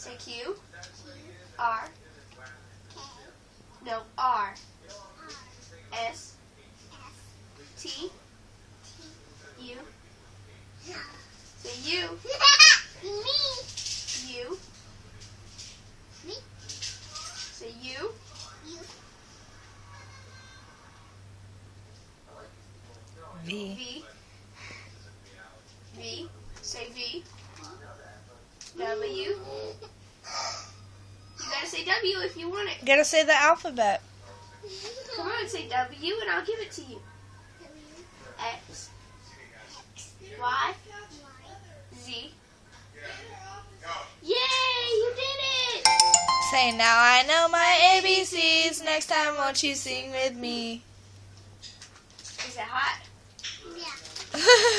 Say Q. R. No, R. S. T. U. Say U. U. Say U. V. V. V. Say V. W. You gotta say W if you want it. Gotta say the alphabet. Come on, say W and I'll give it to you. X. Y. Z. Yay! You did it! Say, now I know my ABCs. Next time, won't you sing with me? Is it hot? Yeah.